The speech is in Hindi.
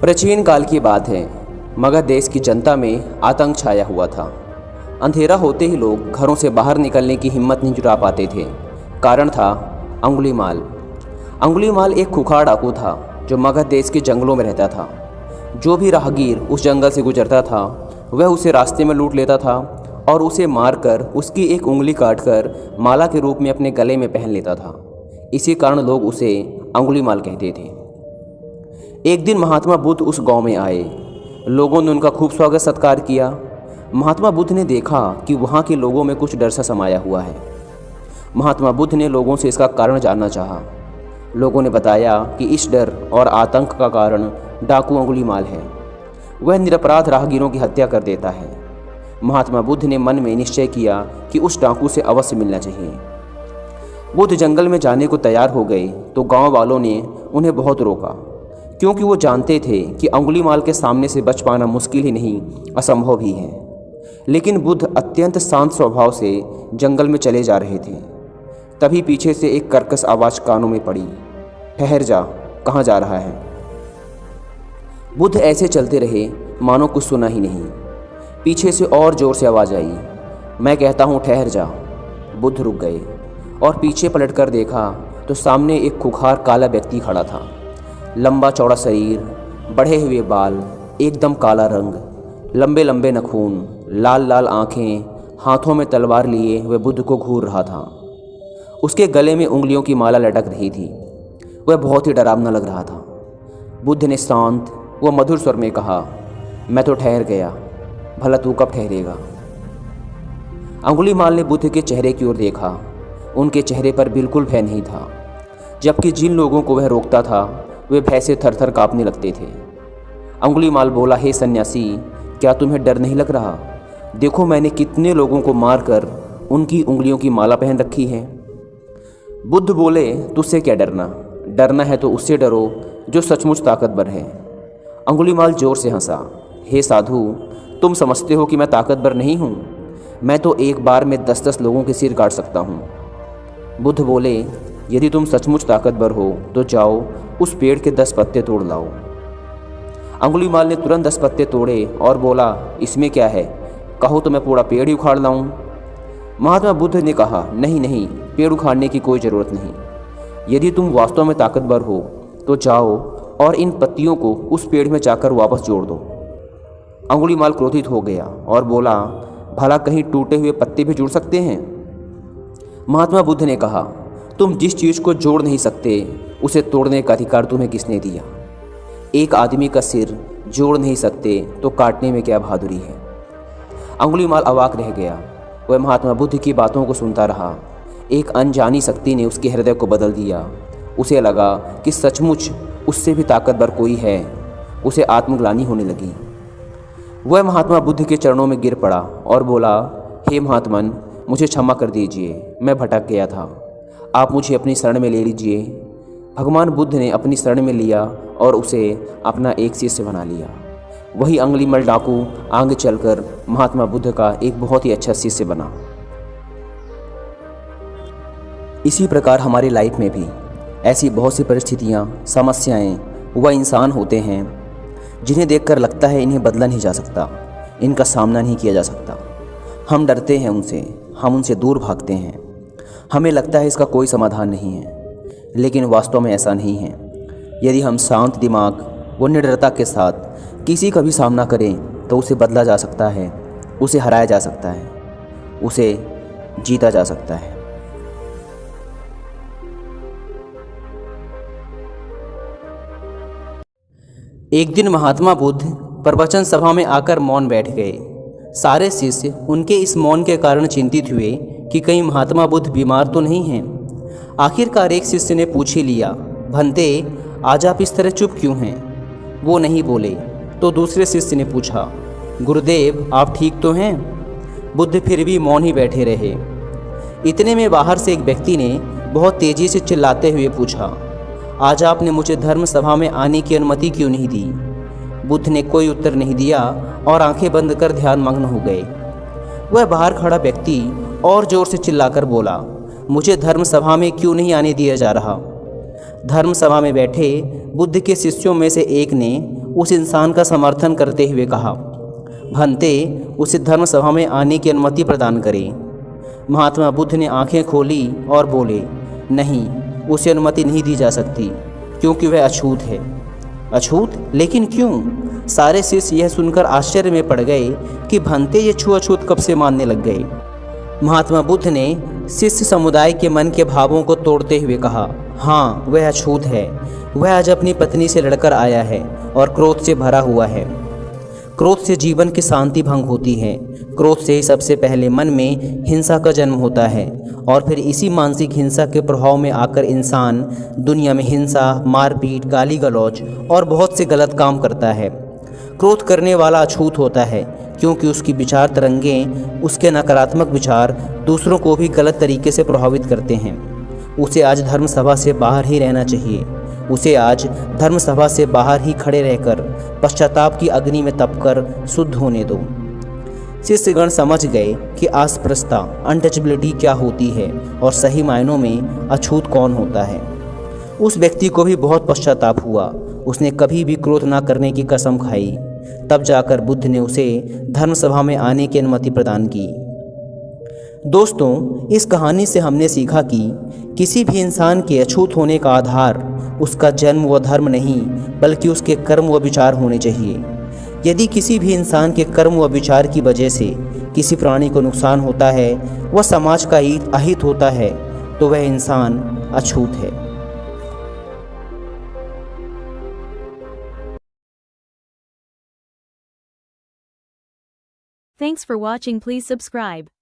प्राचीन काल की बात है। मगध देश की जनता में आतंक छाया हुआ था। अंधेरा होते ही लोग घरों से बाहर निकलने की हिम्मत नहीं जुटा पाते थे। कारण था अंगुलीमाल। अंगुलीमाल एक खुखार डाकू था जो मगध देश के जंगलों में रहता था। जो भी राहगीर उस जंगल से गुजरता था वह उसे रास्ते में लूट लेता था और उसे मारकर उसकी एक उंगली काटकर माला के रूप में अपने गले में पहन लेता था। इसी कारण लोग उसे अंगुलीमाल कहते थे। एक दिन महात्मा बुद्ध उस गांव में आए। लोगों ने उनका खूब स्वागत सत्कार किया। महात्मा बुद्ध ने देखा कि वहाँ के लोगों में कुछ डर सा समाया हुआ है। महात्मा बुद्ध ने लोगों से इसका कारण जानना चाहा। लोगों ने बताया कि इस डर और आतंक का कारण डाकू अंगुलीमाल है। वह निरपराध राहगीरों की हत्या कर देता है। महात्मा बुद्ध ने मन में निश्चय किया कि उस डाकू से अवश्य मिलना चाहिए। बुद्ध जंगल में जाने को तैयार हो गए तो गांव वालों ने उन्हें बहुत रोका, क्योंकि वो जानते थे कि अंगुलीमाल के सामने से बच पाना मुश्किल ही नहीं असंभव भी है। लेकिन बुद्ध अत्यंत शांत स्वभाव से जंगल में चले जा रहे थे। तभी पीछे से एक कर्कश आवाज़ कानों में पड़ी, ठहर जा, कहाँ जा रहा है। बुद्ध ऐसे चलते रहे मानो कुछ सुना ही नहीं। पीछे से और जोर से आवाज़ आई, मैं कहता हूँ ठहर जा। बुद्ध रुक गए और पीछे पलटकर देखा तो सामने एक खुखार काला व्यक्ति खड़ा था। लंबा चौड़ा शरीर, बढ़े हुए बाल, एकदम काला रंग, लंबे लंबे नखून, लाल लाल आँखें, हाथों में तलवार लिए वह बुद्ध को घूर रहा था। उसके गले में उंगलियों की माला लटक रही थी। वह बहुत ही डरावना लग रहा था। बुद्ध ने शांत व मधुर स्वर में कहा, मैं तो ठहर गया, भला तू कब ठहरेगा। अंगुलीमाल ने बुद्ध के चेहरे की ओर देखा। उनके चेहरे पर बिल्कुल भय नहीं था, जबकि जिन लोगों को वह रोकता था वे भय से थर थर काँपने लगते थे। अंगुलीमाल बोला, हे सन्यासी, क्या तुम्हें डर नहीं लग रहा? देखो मैंने कितने लोगों को मारकर उनकी उंगलियों की माला पहन रखी है। बुद्ध बोले, तुझसे क्या डरना? डरना है तो उससे डरो जो सचमुच ताकतवर है। अंगुलीमाल जोर से हंसा, हे साधु, तुम समझते हो कि मैं ताकतवर नहीं हूँ? मैं तो एक बार में 10-10 लोगों के सिर काट सकता हूँ। बुद्ध बोले, यदि तुम सचमुच ताकतवर हो तो जाओ उस पेड़ के 10 पत्ते तोड़ लाओ। अंगुलीमाल ने तुरंत 10 पत्ते तोड़े और बोला, इसमें क्या है, कहो तो मैं पूरा पेड़ ही उखाड़ लाऊं। महात्मा बुद्ध ने कहा, नहीं नहीं, पेड़ उखाड़ने की कोई ज़रूरत नहीं। यदि तुम वास्तव में ताकतवर हो तो जाओ और इन पत्तियों को उस पेड़ में जाकर वापस जोड़ दो। अंगुलीमाल क्रोधित हो गया और बोला, भला कहीं टूटे हुए पत्ते भी जुड़ सकते हैं? महात्मा बुद्ध ने कहा, तुम जिस चीज़ को जोड़ नहीं सकते उसे तोड़ने का अधिकार तुम्हें किसने दिया? एक आदमी का सिर जोड़ नहीं सकते तो काटने में क्या बहादुरी है। अंगुलीमाल अवाक रह गया। वह महात्मा बुद्ध की बातों को सुनता रहा। एक अनजानी शक्ति ने उसके हृदय को बदल दिया। उसे लगा कि सचमुच उससे भी ताकतवर कोई है। उसे आत्मग्लानि होने लगी। वह महात्मा बुद्ध के चरणों में गिर पड़ा और बोला, हे महात्मन, मुझे क्षमा कर दीजिए, मैं भटक गया था, आप मुझे अपनी शरण में ले लीजिए। भगवान बुद्ध ने अपनी शरण में लिया और उसे अपना एक शिष्य बना लिया। वही अंगुलीमाल डाकू आगे चलकर महात्मा बुद्ध का एक बहुत ही अच्छा शिष्य बना। इसी प्रकार हमारी लाइफ में भी ऐसी बहुत सी परिस्थितियाँ, समस्याएं व इंसान होते हैं जिन्हें देखकर लगता है इन्हें बदला नहीं जा सकता, इनका सामना नहीं किया जा सकता। हम डरते हैं उनसे, हम उनसे दूर भागते हैं। हमें लगता है इसका कोई समाधान नहीं है, लेकिन वास्तव में ऐसा नहीं है। यदि हम शांत दिमाग व निडरता के साथ किसी का भी सामना करें तो उसे बदला जा सकता है, उसे हराया जा सकता है, उसे जीता जा सकता है। एक दिन महात्मा बुद्ध प्रवचन सभा में आकर मौन बैठ गए। सारे शिष्य उनके इस मौन के कारण चिंतित हुए कि कहीं महात्मा बुद्ध बीमार तो नहीं हैं। आखिरकार एक शिष्य ने पूछ ही लिया, भंते, आज आप इस तरह चुप क्यों हैं? वो नहीं बोले तो दूसरे शिष्य ने पूछा, गुरुदेव आप ठीक तो हैं? बुद्ध फिर भी मौन ही बैठे रहे। इतने में बाहर से एक व्यक्ति ने बहुत तेज़ी से चिल्लाते हुए पूछा, आज आपने मुझे धर्म सभा में आने की अनुमति क्यों नहीं दी? बुद्ध ने कोई उत्तर नहीं दिया और आंखें बंद कर ध्यान मग्न हो गए। वह बाहर खड़ा व्यक्ति और जोर से चिल्लाकर बोला, मुझे धर्म सभा में क्यों नहीं आने दिया जा रहा? धर्म सभा में बैठे बुद्ध के शिष्यों में से एक ने उस इंसान का समर्थन करते हुए कहा, भंते उसे धर्म सभा में आने की अनुमति प्रदान करें। महात्मा बुद्ध ने आंखें खोली और बोले, नहीं, उसे अनुमति नहीं दी जा सकती क्योंकि वह अछूत है। अछूत? लेकिन क्यों? सारे शिष्य यह सुनकर आश्चर्य में पड़ गए कि भंते ये छुआछूत कब से मानने लग गए। महात्मा बुद्ध ने शिष्य समुदाय के मन के भावों को तोड़ते हुए कहा, हाँ, वह अछूत है। वह आज अपनी पत्नी से लड़कर आया है और क्रोध से भरा हुआ है। क्रोध से जीवन की शांति भंग होती है। क्रोध से ही सबसे पहले मन में हिंसा का जन्म होता है और फिर इसी मानसिक हिंसा के प्रभाव में आकर इंसान दुनिया में हिंसा, मारपीट, गाली गलौज और बहुत से गलत काम करता है। क्रोध करने वाला अछूत होता है क्योंकि उसकी विचार तरंगें, उसके नकारात्मक विचार दूसरों को भी गलत तरीके से प्रभावित करते हैं। उसे आज धर्म सभा से बाहर ही रहना चाहिए। उसे आज धर्म सभा से बाहर ही खड़े रहकर पश्चाताप की अग्नि में तपकर शुद्ध होने दो। शिष्यगण समझ गए कि अस्पृश्यता, अनटचेबिलिटी क्या होती है और सही मायनों में अछूत कौन होता है। उस व्यक्ति को भी बहुत पश्चाताप हुआ। उसने कभी भी क्रोध न करने की कसम खाई। तब जाकर बुद्ध ने उसे धर्म सभा में आने की अनुमति प्रदान की। दोस्तों, इस कहानी से हमने सीखा कि किसी भी इंसान के अछूत होने का आधार उसका जन्म व धर्म नहीं, बल्कि उसके कर्म व विचार होने चाहिए। यदि किसी भी इंसान के कर्म व विचार की वजह से किसी प्राणी को नुकसान होता है, वह समाज का अहित होता है, तो वह इंसान अछूत है। Thanks for watching. Please subscribe.